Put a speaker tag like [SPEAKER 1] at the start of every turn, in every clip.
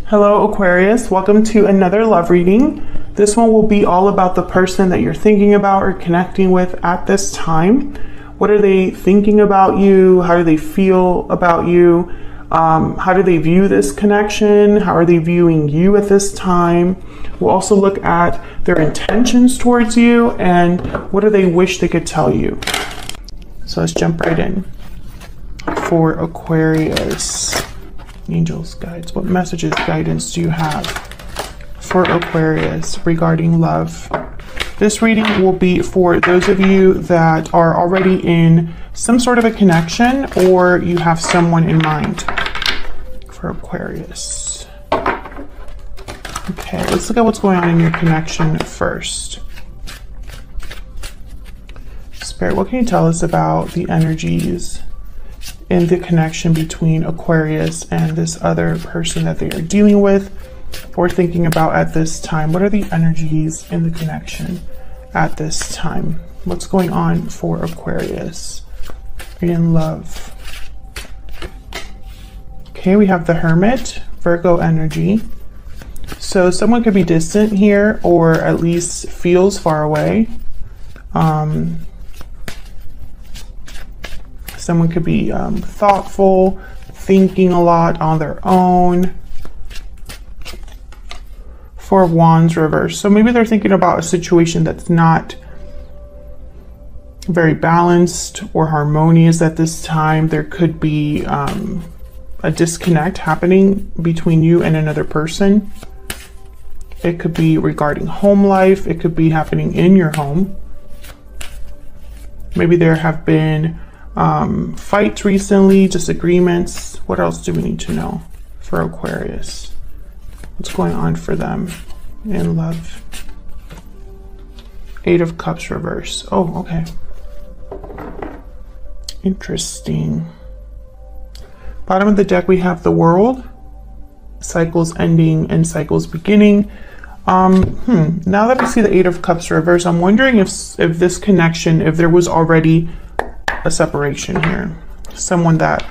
[SPEAKER 1] Hello Aquarius, welcome to another love reading. This one will be all about the person that you're thinking about or connecting with at this time. What are they thinking about you? How do they feel about you? How do they view this connection? How are they viewing you at this time? We'll also look at their intentions towards you and what do they wish they could tell you. So let's jump right in. For Aquarius, angels, guides, what messages, guidance do you have for Aquarius regarding love? This reading will be for those of you that are already in some sort of a connection or you have someone in mind for Aquarius. Okay, let's look at what's going on in your connection first. Spirit, what can you tell us about the energies in the connection between Aquarius and this other person that they are dealing with or thinking about at this time? What are the energies in the connection at this time? What's going on for Aquarius in love? Okay, we have the Hermit, Virgo energy. So someone could be distant here or at least feels far away. Someone could be thoughtful, thinking a lot on their own. Four of Wands reverse. So maybe they're thinking about a situation that's not very balanced or harmonious at this time. There could be a disconnect happening between you and another person. It could be regarding home life. It could be happening in your home. Maybe there have been fights recently, disagreements. What else do we need to know for Aquarius? What's going on for them in love? Eight of Cups reverse. Oh, okay. Interesting. Bottom of the deck, we have the World. Cycles ending and cycles beginning. Now that I see the Eight of Cups reverse, I'm wondering if this connection, if there was already a separation here. Someone that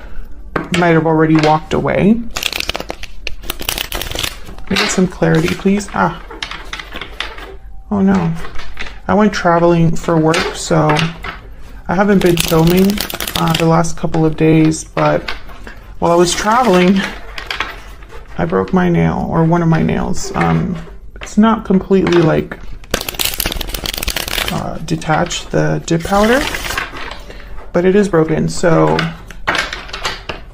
[SPEAKER 1] might have already walked away. Can I get some clarity, please? Oh no. I went traveling for work, so I haven't been filming the last couple of days, but while I was traveling, I broke my nail, or one of my nails. It's not completely like detached, the dip powder, but it is broken, so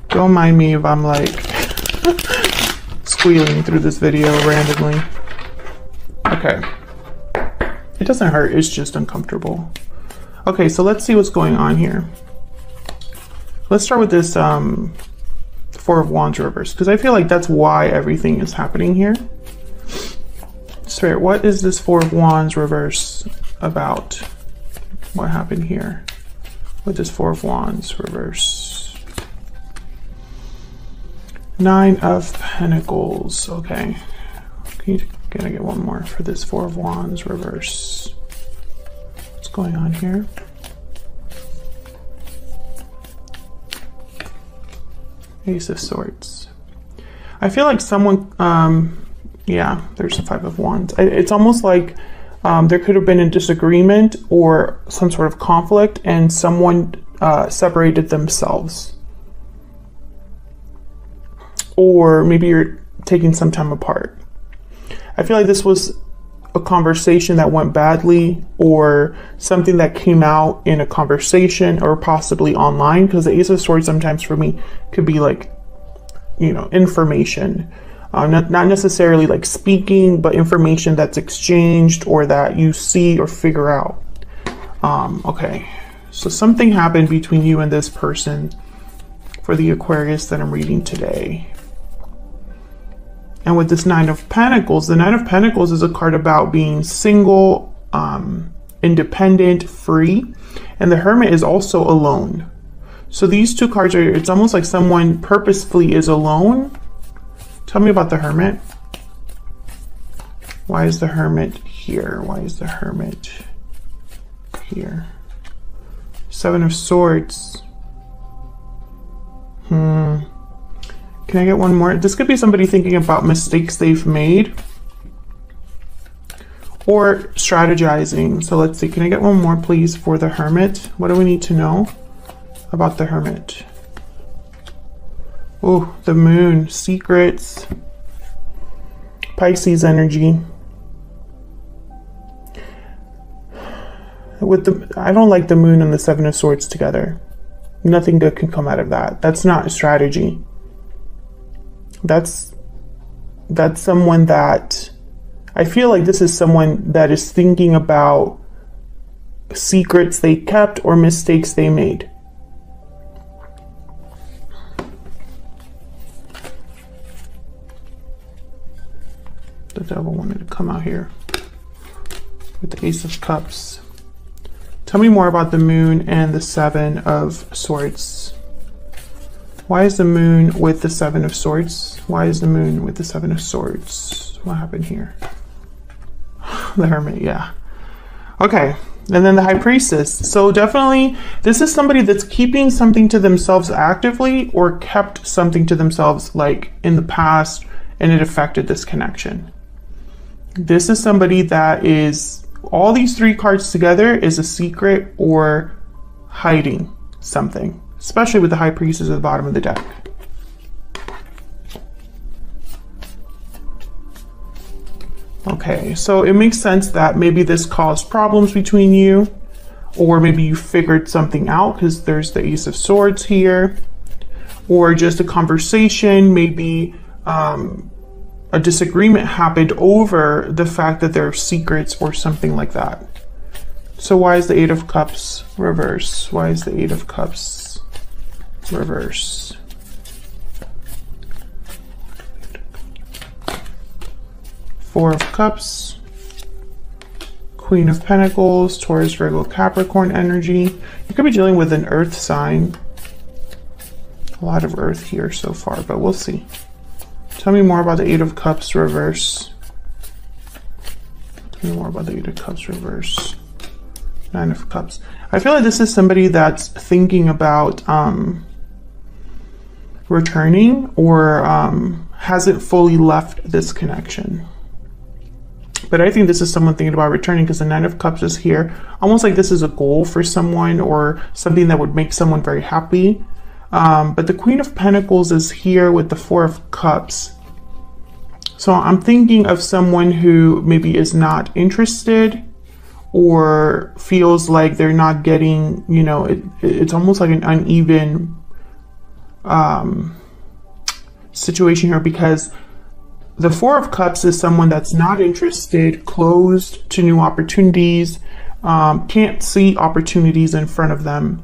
[SPEAKER 1] don't mind me if I'm like squealing through this video randomly. Okay. It doesn't hurt, it's just uncomfortable. Okay, so let's see what's going on here. Let's start with this Four of Wands reverse, because I feel like that's why everything is happening here. Spirit, what is this Four of Wands reverse about? What happened here with this Four of Wands reverse? Nine of Pentacles. Okay. Can I get one more for this Four of Wands reverse? What's going on here? Ace of Swords. I feel like someone, yeah, there's the Five of Wands. It's almost like there could have been a disagreement or some sort of conflict and someone separated themselves. Or maybe you're taking some time apart. I feel like this was a conversation that went badly or something that came out in a conversation or possibly online, because the Ace of Swords sometimes for me could be like, you know, information. Not necessarily like speaking, but information that's exchanged or that you see or figure out. Okay, so something happened between you and this person for the Aquarius that I'm reading today. And with this Nine of Pentacles, the Nine of Pentacles is a card about being single, independent, free. And the Hermit is also alone. So these two cards are, it's almost like someone purposefully is alone. Tell me about the Hermit. Why is the Hermit here? Why is the Hermit here? Seven of Swords. Can Can I get one more? This could be somebody thinking about mistakes they've made or strategizing. So let's see, can I get one more please for the Hermit? What do we need to know about the Hermit? Oh, the Moon, secrets, Pisces energy. I don't like the Moon and the Seven of Swords together. Nothing good can come out of that. That's not a strategy. That's someone that, I feel like this is someone that is thinking about secrets they kept or mistakes they made. The Devil wanted to come out here with the Ace of Cups. Tell me more about the Moon and the Seven of Swords. Why is the Moon with the Seven of Swords? Why is the Moon with the Seven of Swords? What happened here? The Hermit, yeah. Okay, and then the High Priestess. So definitely, this is somebody that's keeping something to themselves actively or kept something to themselves like in the past and it affected this connection. This is somebody that is, all these three cards together is a secret or hiding something, especially with the High Priestess at the bottom of the deck. Okay, so it makes sense that maybe this caused problems between you, or maybe you figured something out because there's the Ace of Swords here, or just a conversation, maybe a disagreement happened over the fact that there are secrets or something like that. So why is the Eight of Cups reverse? Why is the Eight of Cups reverse? Four of Cups, Queen of Pentacles, Taurus, Virgo, Capricorn energy. You could be dealing with an earth sign. A lot of earth here so far, but we'll see. Tell me more about the Eight of Cups reverse. Tell me more about the Eight of Cups reverse. Nine of Cups. I feel like this is somebody that's thinking about returning or hasn't fully left this connection. But I think this is someone thinking about returning because the Nine of Cups is here. Almost like this is a goal for someone or something that would make someone very happy. But the Queen of Pentacles is here with the Four of Cups. So I'm thinking of someone who maybe is not interested or feels like they're not getting, you know, it's almost like an uneven situation here because the Four of Cups is someone that's not interested, closed to new opportunities, can't see opportunities in front of them,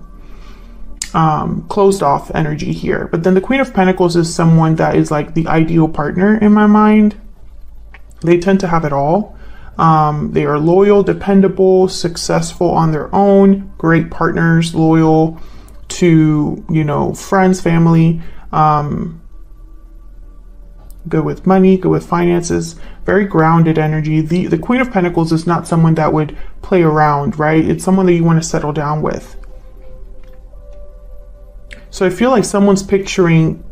[SPEAKER 1] closed off energy here. But then the Queen of Pentacles is someone that is like the ideal partner in my mind. They tend to have it all. They are loyal, dependable, successful on their own, great partners, loyal to, you know, friends, family, good with money, good with finances, very grounded energy. The Queen of Pentacles is not someone that would play around, right? It's someone that you want to settle down with. So I feel like someone's picturing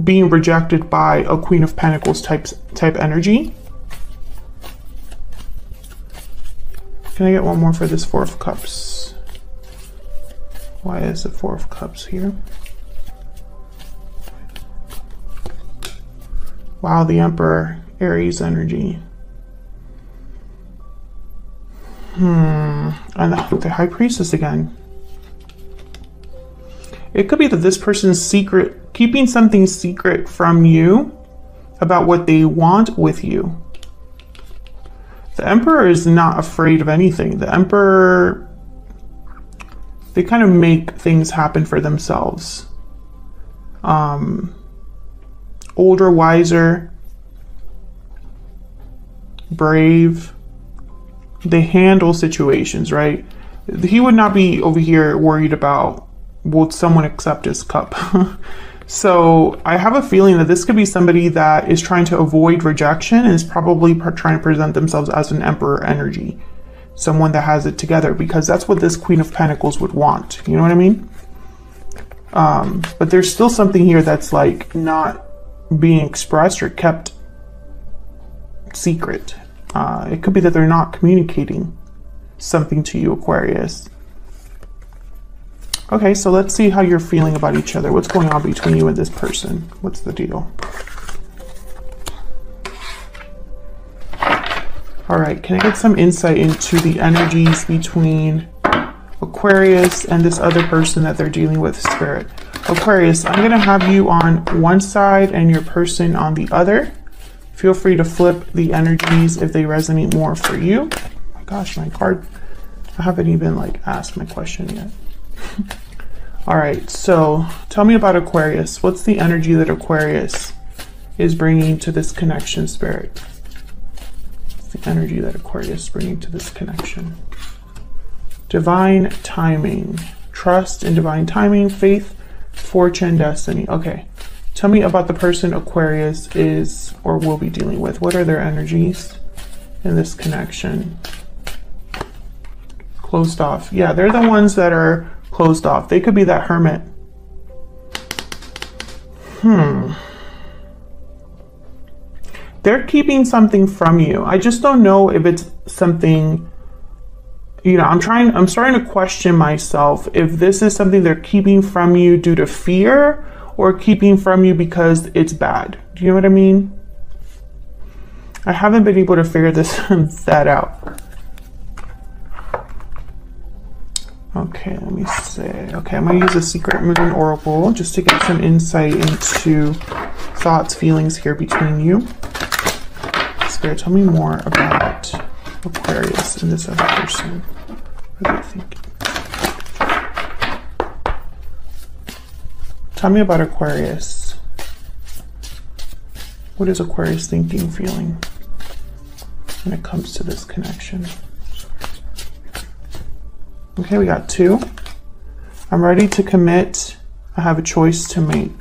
[SPEAKER 1] being rejected by a Queen of Pentacles type energy. Can I get one more for this Four of Cups? Why is the Four of Cups here? Wow, the Emperor, Aries energy. And the High Priestess again. It could be that this person's keeping something secret from you about what they want with you. The Emperor is not afraid of anything. The Emperor, they kind of make things happen for themselves. Older, wiser, brave. They handle situations, right? He would not be over here worried about, will someone accept his cup? So I have a feeling that this could be somebody that is trying to avoid rejection and is probably trying to present themselves as an Emperor energy. Someone that has it together, because that's what this Queen of Pentacles would want. You know what I mean? But there's still something here that's like not being expressed or kept secret. It could be that they're not communicating something to you, Aquarius. Okay, so let's see how you're feeling about each other. What's going on between you and this person? What's the deal? All right, can I get some insight into the energies between Aquarius and this other person that they're dealing with, Spirit? Aquarius, I'm going to have you on one side and your person on the other. Feel free to flip the energies if they resonate more for you. Oh my gosh, my card, I haven't even like asked my question yet. All right, so tell me about Aquarius. What's the energy that Aquarius is bringing to this connection, Spirit? What's the energy that Aquarius is bringing to this connection? Divine timing, trust in divine timing, faith, fortune, destiny. Okay, tell me about the person Aquarius is or will be dealing with. What are their energies in this connection? Closed off. Yeah, they're the ones that are closed off. They could be that hermit. They're keeping something from you. I just don't know if it's something, you know, I'm starting to question myself if this is something they're keeping from you due to fear or keeping from you because it's bad. Do you know what I mean? I haven't been able to figure that out. Okay, let me see. Okay, I'm going to use a secret moon oracle just to get some insight into thoughts, feelings here between you. Spirit, tell me more about Aquarius and this other person. What are they thinking? Tell me about Aquarius. What is Aquarius thinking, feeling when it comes to this connection? Okay, we got 2. I'm ready to commit. I have a choice to make.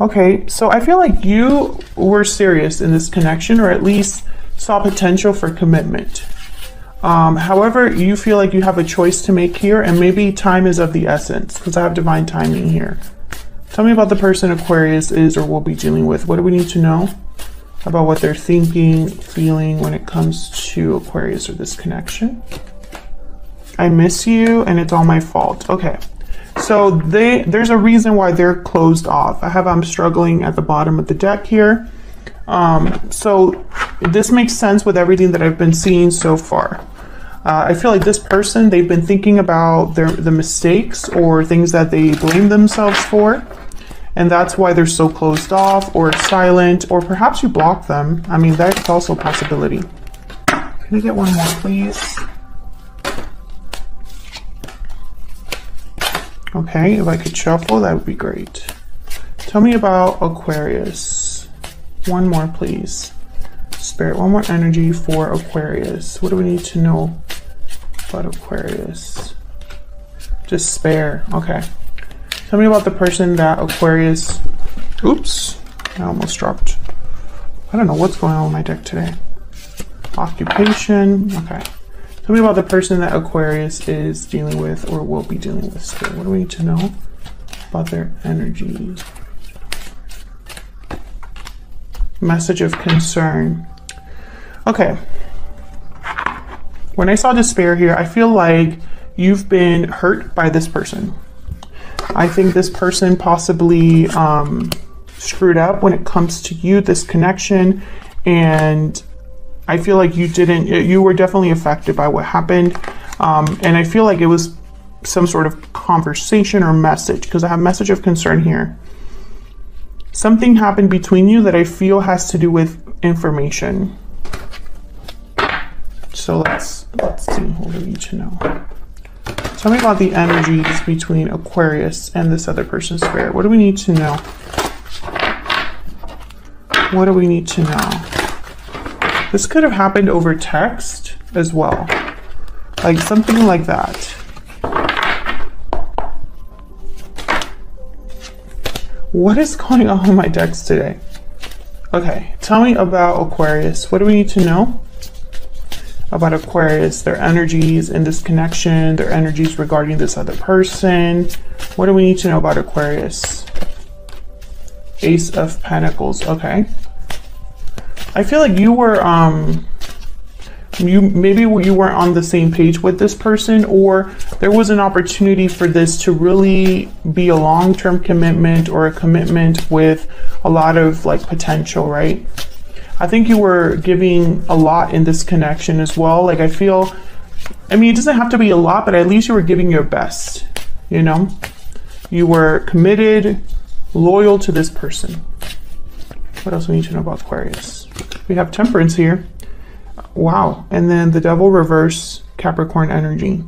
[SPEAKER 1] Okay, so I feel like you were serious in this connection, or at least saw potential for commitment. However, you feel like you have a choice to make here, and maybe time is of the essence, because I have divine timing here. Tell me about the person Aquarius is or will be dealing with. What do we need to know about what they're thinking, feeling when it comes to Aquarius or this connection? I miss you and it's all my fault. Okay, so there's a reason why they're closed off. I'm struggling at the bottom of the deck here. So this makes sense with everything that I've been seeing so far. I feel like this person, they've been thinking about the mistakes or things that they blame themselves for. And that's why they're so closed off or silent, or perhaps you block them. I mean, that's also a possibility. Can I get one more, please? Okay, if I could shuffle, that would be great. Tell me about Aquarius. One more, please. Spirit, one more energy for Aquarius. What do we need to know about Aquarius? Just spare. Okay. Tell me about the person that Aquarius... Oops. I almost dropped. I don't know what's going on with my deck today. Occupation. Okay. Tell me about the person that Aquarius is dealing with or will be dealing with. Spirit, what do we need to know about their energy? Message of concern. Okay. When I saw despair here, I feel like you've been hurt by this person. I think this person possibly screwed up when it comes to you, this connection, and I feel like you were definitely affected by what happened. And I feel like it was some sort of conversation or message, because I have message of concern here. Something happened between you that I feel has to do with information. So let's see, what do we need to know? Tell me about the energies between Aquarius and this other person's spirit. What do we need to know? What do we need to know? This could have happened over text as well. Like something like that. What is going on with my decks today? Okay, tell me about Aquarius. What do we need to know about Aquarius? Their energies in this connection, their energies regarding this other person. What do we need to know about Aquarius? Ace of Pentacles. Okay. I feel like you were, maybe you weren't on the same page with this person, or there was an opportunity for this to really be a long-term commitment or a commitment with a lot of like potential, right? I think you were giving a lot in this connection as well. Like I feel, I mean, it doesn't have to be a lot, but at least you were giving your best, you know? You were committed, loyal to this person. What else we need to know about Aquarius? We have Temperance here. Wow. And then the Devil reverse, Capricorn energy.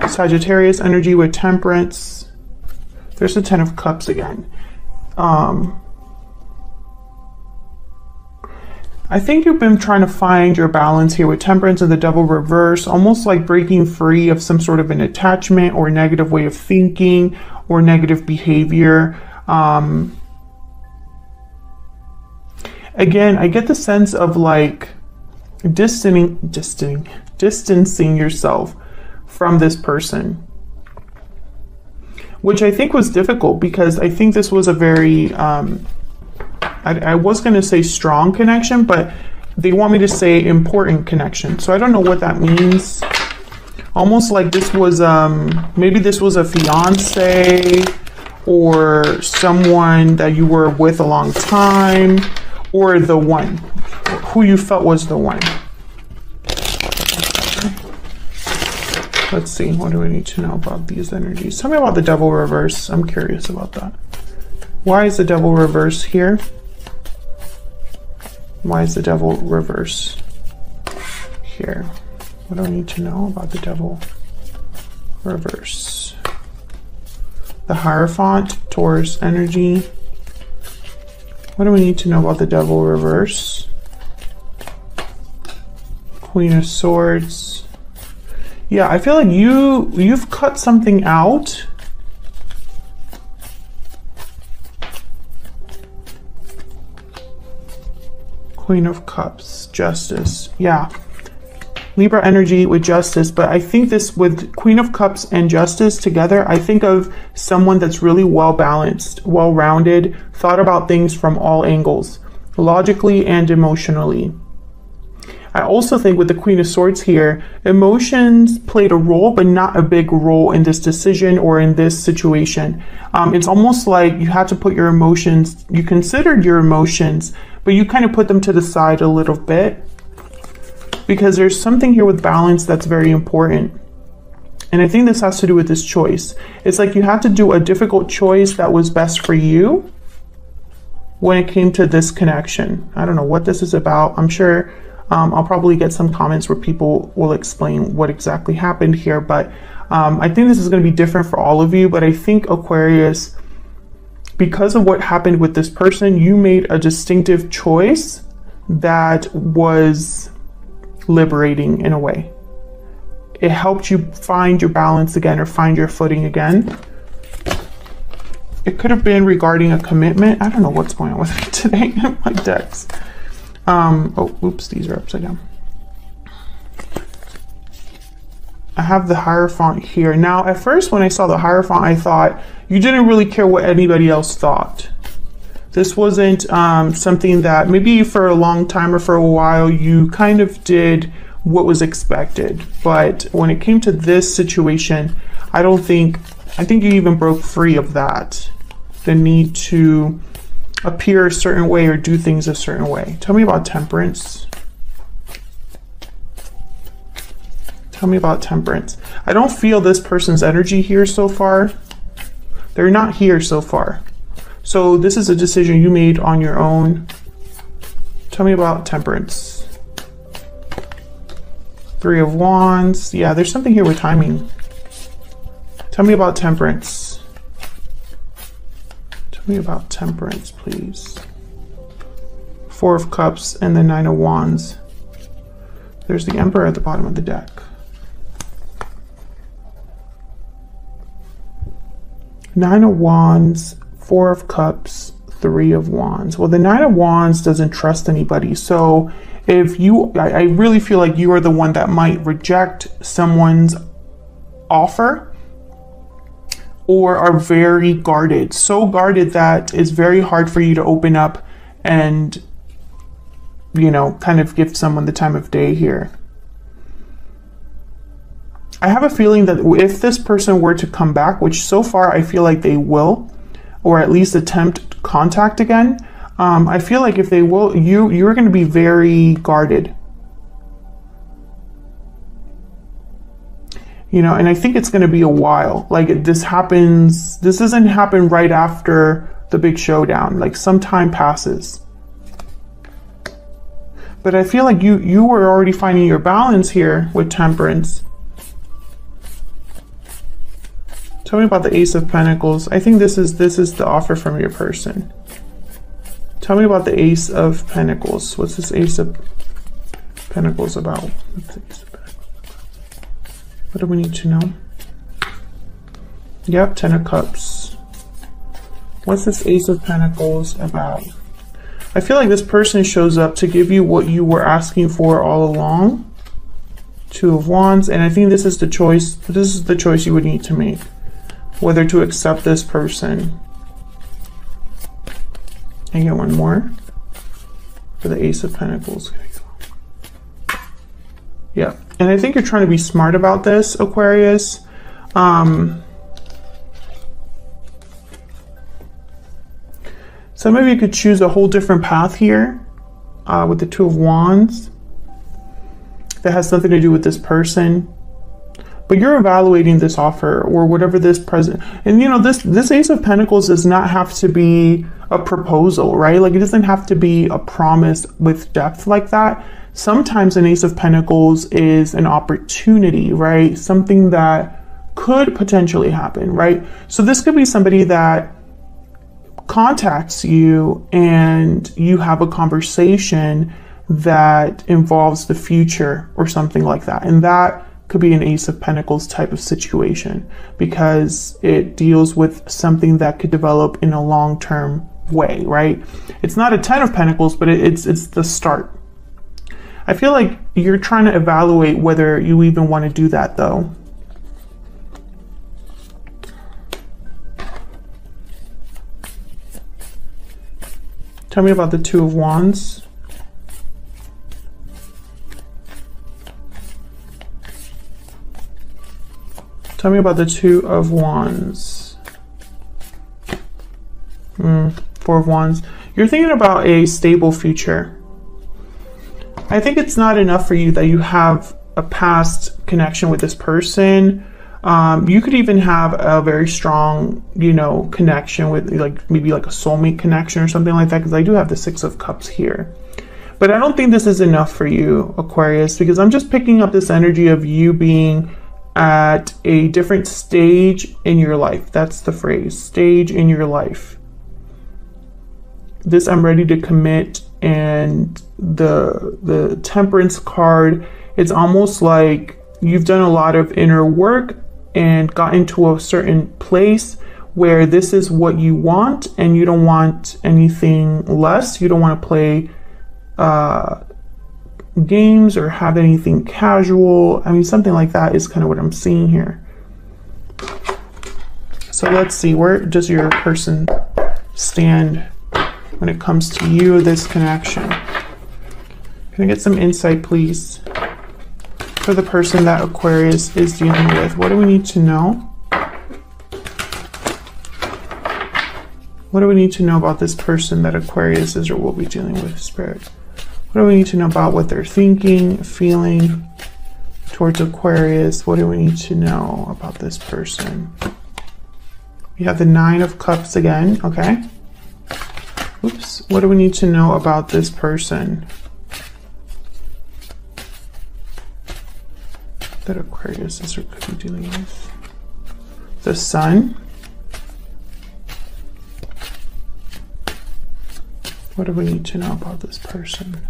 [SPEAKER 1] Sagittarius energy with Temperance. There's the Ten of Cups again. I think you've been trying to find your balance here with Temperance and the Devil reverse, almost like breaking free of some sort of an attachment or negative way of thinking or negative behavior. Again, I get the sense of like distancing yourself from this person, which I think was difficult because I think this was a very, I was going to say strong connection, but they want me to say important connection. So I don't know what that means. Almost like this was, maybe this was a fiance or someone that you were with a long time, or the one who you felt was the one. Let's see, what do we need to know about these energies? Tell me about the Devil reverse. I'm curious about that. Why is the Devil reverse here? Why is the Devil reverse here? What do I need to know about the Devil reverse? The Hierophant, Taurus energy. What do we need to know about the Devil reverse? Queen of Swords. Yeah, I feel like you've cut something out. Queen of Cups, Justice. Yeah. Libra energy with Justice, but I think this with Queen of Cups and Justice together, I think of someone that's really well balanced, well rounded, thought about things from all angles, logically and emotionally. I also think with the Queen of Swords here, emotions played a role, but not a big role in this decision or in this situation. It's almost like you had to put your emotions, you considered your emotions, but you kind of put them to the side a little bit, because there's something here with balance that's very important. And I think this has to do with this choice. It's like you had to do a difficult choice that was best for you when it came to this connection. I don't know what this is about. I'm sure I'll probably get some comments where people will explain what exactly happened here, but I think this is going to be different for all of you. But I think Aquarius, because of what happened with this person, you made a distinctive choice that was liberating in a way. It helped you find your balance again, or find your footing again. It could have been regarding a commitment. I don't know what's going on with me today. My decks. Oh, oops, these are upside down. I have the Hierophant here. Now, at first when I saw the Hierophant, I thought you didn't really care what anybody else thought. This wasn't something that maybe for a long time or for a while you kind of did what was expected. But when it came to this situation, I think you even broke free of that. The need to appear a certain way or do things a certain way. Tell me about Temperance. Tell me about Temperance. I don't feel this person's energy here so far. They're not here so far. So this is a decision you made on your own. Tell me about Temperance. Three of Wands. Yeah, there's something here with timing. Tell me about Temperance. Tell me about Temperance, please. Four of Cups and the Nine of Wands. There's the Emperor at the bottom of the deck. Nine of Wands, Four of Cups, Three of Wands. Well, the Nine of Wands doesn't trust anybody. So if you, I really feel like you are the one that might reject someone's offer, or are very guarded, so guarded that it's very hard for you to open up and, you know, kind of give someone the time of day here. I have a feeling that if this person were to come back, which so far I feel like they will, or at least attempt contact again, I feel like if they will, you're going to be very guarded. You know, and I think it's going to be a while. Like this doesn't happen right after the big showdown. Like some time passes. But I feel like you were already finding your balance here with Temperance. Tell me about the Ace of Pentacles. I think this is the offer from your person. Tell me about the Ace of Pentacles. What's this Ace of Pentacles about? What's the Ace of Pentacles? What do we need to know? Yep, Ten of Cups. What's this Ace of Pentacles about? I feel like this person shows up to give you what you were asking for all along. Two of Wands, and I think this is the choice. This is the choice you would need to make. Whether to accept this person. And get one more for the Ace of Pentacles. Yeah, and I think you're trying to be smart about this, Aquarius. So maybe you could choose a whole different path here with the Two of Wands that has nothing to do with this person. But you're evaluating this offer or whatever this present, and you know, this Ace of Pentacles does not have to be a proposal, right? Like it doesn't have to be a promise with depth like that. Sometimes an Ace of Pentacles is an opportunity, right? Something that could potentially happen, right? So this could be somebody that contacts you and you have a conversation that involves the future or something like that. And that could be an Ace of Pentacles type of situation because it deals with something that could develop in a long-term way, right? It's not a Ten of Pentacles, but it's the start. I feel like you're trying to evaluate whether you even want to do that though. Tell me about the Two of Wands. Tell me about the Two of Wands. Four of Wands. You're thinking about a stable future. I think it's not enough for you that you have a past connection with this person. You could even have a very strong, you know, connection with like maybe like a soulmate connection or something like that, because I do have the Six of Cups here. But I don't think this is enough for you, Aquarius, because I'm just picking up this energy of you being at a different stage in your life. That's the phrase, stage in your life. This I'm ready to commit, and the Temperance card, it's almost like you've done a lot of inner work and got into a certain place where this is what you want and you don't want anything less. You don't want to play games or have anything casual. I mean, something like that is kind of what I'm seeing here. So let's see, where does your person stand when it comes to you, this connection? Can I get some insight, please, for the person that Aquarius is dealing with? What do we need to know? What do we need to know about this person that Aquarius is or will be dealing with, Spirit? What do we need to know about what they're thinking, feeling towards Aquarius? What do we need to know about this person? We have the Nine of Cups again, okay. Oops, what do we need to know about this person that Aquarius is or could be dealing with? The Sun. What do we need to know about this person?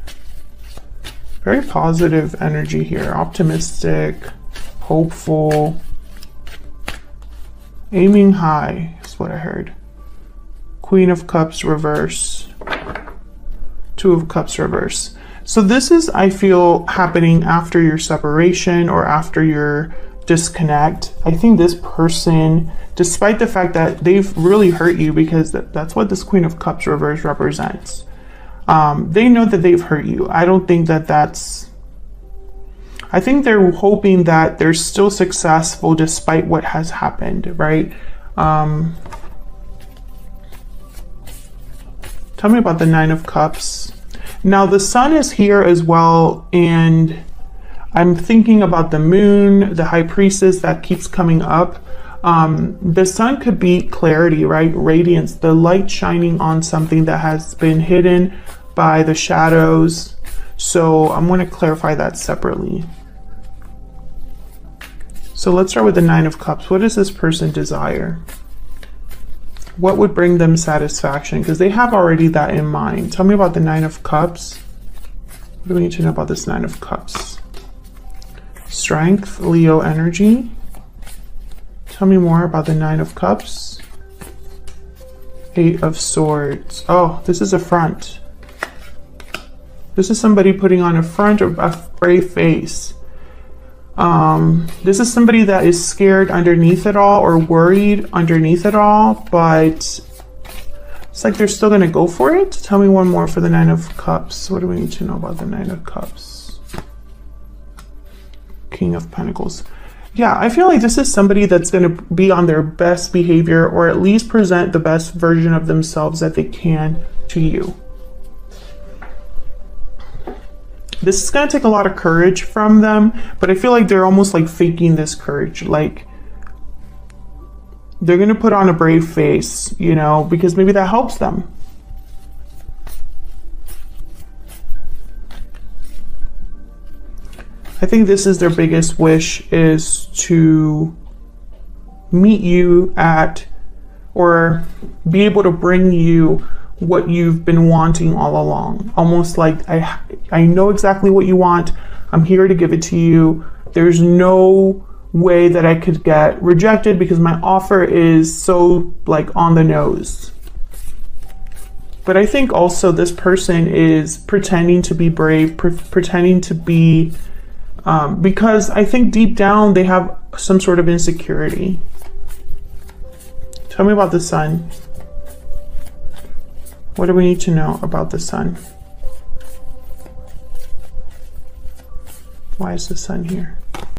[SPEAKER 1] Very positive energy here. Optimistic, hopeful, aiming high is what I heard. Queen of Cups reverse. Two of Cups reverse. So this is, I feel, happening after your separation or after you're disconnect. I think this person, despite the fact that they've really hurt you, because that's what this Queen of Cups reverse represents. They know that they've hurt you. I don't think that I think they're hoping that they're still successful despite what has happened, right? Tell me about the Nine of Cups. Now the Sun is here as well, and I'm thinking about the Moon, the High Priestess that keeps coming up. The Sun could be clarity, right? Radiance, the light shining on something that has been hidden by the shadows. So I'm going to clarify that separately. So let's start with the Nine of Cups. What does this person desire? What would bring them satisfaction? Because they have already that in mind. Tell me about the Nine of Cups. What do we need to know about this Nine of Cups? Strength, Leo energy. Tell me more about the Nine of Cups. Eight of Swords. Oh, this is a front. This is somebody putting on a front or a brave face. This is somebody that is scared underneath it all or worried underneath it all, but it's like they're still going to go for it. Tell me one more for the Nine of Cups. What do we need to know about the Nine of Cups? King of Pentacles. Yeah, I feel like this is somebody that's going to be on their best behavior, or at least present the best version of themselves that they can to you. This is going to take a lot of courage from them, but I feel like they're almost like faking this courage. Like they're going to put on a brave face, you know, because maybe that helps them. I think this is their biggest wish, is to meet you at, or be able to bring you what you've been wanting all along. Almost like, I know exactly what you want. I'm here to give it to you. There's no way that I could get rejected because my offer is so like on the nose. But I think also this person is pretending to be brave, pretending to be, because I think deep down they have some sort of insecurity. Tell me about the Sun. What do we need to know about the Sun? Why is the Sun here?